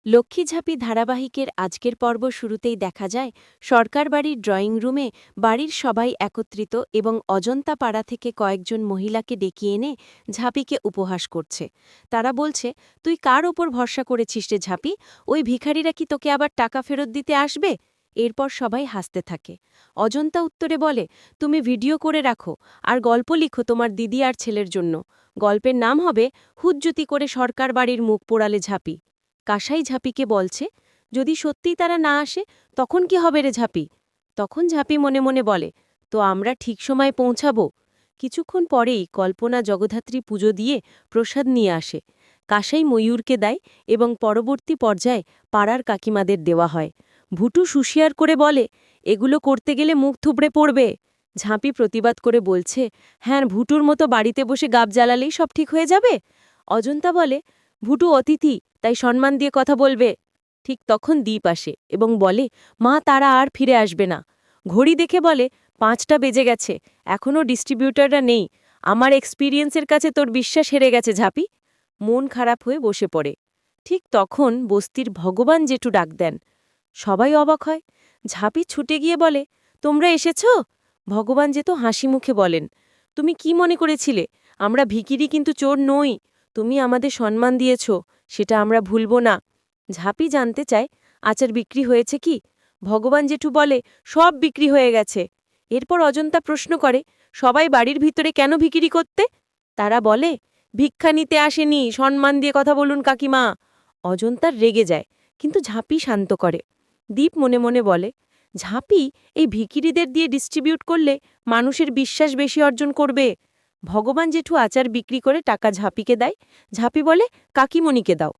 লক্ষ্মীঝাঁপি ধারাবাহিকের আজকের পর্ব শুরুতেই দেখা যায় সরকার বাড়ির ড্রয়িং রুমে বাড়ির সবাই একত্রিত এবং অজন্তা পাড়া থেকে কয়েকজন মহিলাকে ডেকে এনে ঝাঁপিকে উপহাস করছে। তারা বলছে, তুই কার ওপর ভরসা করেছিস রে ঝাঁপি? ওই ভিখারিরা কি তোকে আবার টাকা ফেরত দিতে আসবে? এরপর সবাই হাসতে থাকে। অজন্তা উত্তরে বলে, তুমি ভিডিও করে রাখো আর গল্প লিখো তোমার দিদি আর ছেলের জন্য। গল্পের নাম হবে হুজ্জুতি করে সরকার বাড়ির মুখ পোড়ালে ঝাঁপি। কাসাই ঝাঁপিকে বলছে, যদি সত্যিই তারা না আসে তখন কি হবে রে ঝাঁপি? তখন ঝাঁপি মনে মনে বলে, তো আমরা ঠিক সময় পৌঁছাব। কিছুক্ষণ পরেই কল্পনা জগদ্ধাত্রী পুজো দিয়ে প্রসাদ নিয়ে আসে। কাসাই ময়ূরকে দেয় এবং পরবর্তী পর্যায়ে পাড়ার কাকিমাদের দেওয়া হয়। ভুটু হুঁশিয়ার করে বলে, এগুলো করতে গেলে মুখ থুবড়ে পড়বে। ঝাঁপি প্রতিবাদ করে বলছে, হ্যাঁ, ভুটুর মতো বাড়িতে বসে গাব জ্বালালেই সব ঠিক হয়ে যাবে। অজন্তা বলে, ভুটু অতিথি, তাই সম্মান দিয়ে কথা বলবে। ঠিক তখন দীপ আসে এবং বলে, মা, তারা আর ফিরে আসবে না। ঘড়ি দেখে বলে, 5টা বেজে গেছে, এখনও ডিস্ট্রিবিউটাররা নেই। আমার এক্সপিরিয়েন্সের কাছে তোর বিশ্বাস হেরে গেছে ঝাঁপি। মন খারাপ হয়ে বসে পড়ে। ঠিক তখন বস্তির ভগবান জেঠু ডাক দেন। সবাই অবাক হয়। ঝাঁপি ছুটে গিয়ে বলে, তোমরা এসেছ? ভগবান জেঠু হাসি মুখে বলেন, তুমি কি মনে করেছিলে? আমরা ভিখিরি কিন্তু চোর নই। তুমি আমাদের সম্মান দিয়েছ, সেটা আমরা ভুলব না। ঝাঁপি জানতে চায়, আচার বিক্রি হয়েছে কি? ভগবান জেঠু বলে, সব বিক্রি হয়ে গেছে। এরপর অজন্তা প্রশ্ন করে, সবাই বাড়ির ভিতরে কেন ভিখিরি করতে? তারা বলে, ভিক্ষা নিতে আসেনি, সম্মান দিয়ে কথা বলুন কাকিমা। অজন্তার রেগে যায়, কিন্তু ঝাঁপি শান্ত করে। দীপ মনে মনে বলে, ঝাঁপি এই ভিখিরিদের দিয়ে ডিস্ট্রিবিউট করলে মানুষের বিশ্বাস বেশি অর্জন করবে। ভগবান জেঠু আচার বিক্রি করে টাকা ঝাঁপিকে দেয়। ঝাঁপি বলে, কাকিমণিকে দাও।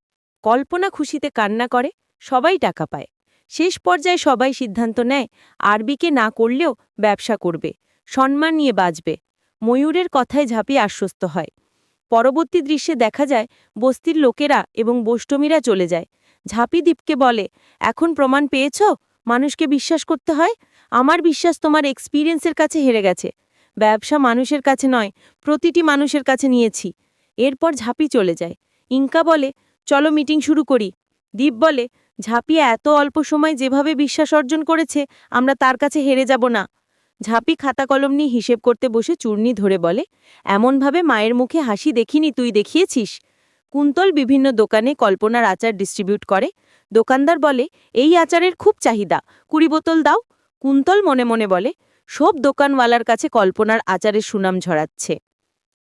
কল্পনা খুশিতে কান্না করে। সবাই টাকা পায়। শেষ পর্যায়ে সবাই সিদ্ধান্ত নেয়, আরবিকে না করলেও ব্যবসা করবে, সম্মান নিয়ে বাঁচবে। ময়ূরের কথায় ঝাঁপি আশ্বস্ত হয়। পরবর্তী দৃশ্যে দেখা যায় বস্তির লোকেরা এবং বষ্টমীরা চলে যায়। ঝাঁপি দীপকে বলে, এখন প্রমাণ পেয়েছ মানুষকে বিশ্বাস করতে হয়? আমার বিশ্বাস তোমার এক্সপিরিয়েন্সের কাছে হেরে গেছে। ব্যবসা মানুষের কাছে নয়, প্রতিটি মানুষের কাছে নিয়েছি। এরপর ঝাঁপি চলে যায়। ইনকা বলে, চলো মিটিং শুরু করি। দীপ বলে, ঝাঁপি এত অল্প সময় যেভাবে বিশ্বাস অর্জন করেছে, আমরা তার কাছে হেরে যাব না। ঝাঁপি খাতা কলম নিয়ে হিসেব করতে বসে চূর্ণি ধরে বলে, এমনভাবে মায়ের মুখে হাসি দেখিনি, তুই দেখিয়েছিস। কুন্তল বিভিন্ন দোকানে কল্পনার আচার ডিস্ট্রিবিউট করে। দোকানদার বলে, এই আচারের খুব চাহিদা, 20 বোতল দাও। কুন্তল মনে মনে বলে, সব দোকানওয়ালার কাছে কল্পনার আচারের সুনাম ঝরাচ্ছে।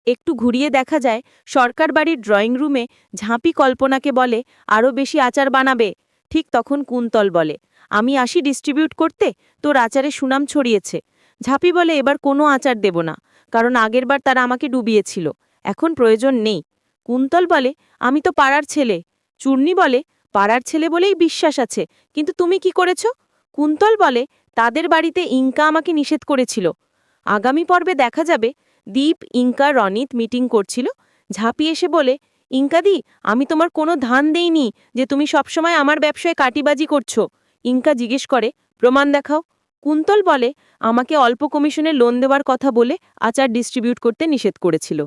একটু ঘুরিয়ে দেখা যায় সরকার বাড়ির ড্রয়িং রুমে ঝাঁপি কল্পনাকে বলে, আরও বেশি আচার বানাবে। ঠিক তখন কুন্তল বলে, আমি আসি ডিস্ট্রিবিউট করতে, তোর আচারে সুনাম ছড়িয়েছে। ঝাঁপি বলে, এবার কোনো আচার দেব না, কারণ আগেরবার তারা আমাকে ডুবিয়েছিল, এখন প্রয়োজন নেই। কুন্তল বলে, আমি তো পাড়ার ছেলে। চূর্ণি বলে, পাড়ার ছেলে বলেই বিশ্বাস আছে, কিন্তু তুমি কি করেছ? কুন্তল বলে, তাদের বাড়িতে ইনকা আমাকে নিষেধ করেছিল। আগামী পর্বে দেখা যাবে দীপ, ইনকা, রনিত মিটিং করছিল। ঝাঁপি এসে বলে, ইনকাদি, আমি তোমার কোনো ধান দেইনি যে তুমি সবসময় আমার ব্যবসায় কাটিবাজি করছো। ইনকা জিজ্ঞেস করে, প্রমাণ দেখাও। কুন্তল বলে, আমাকে অল্প কমিশনে লোন দেওয়ার কথা বলে আচার ডিস্ট্রিবিউট করতে নিষেধ করেছিল।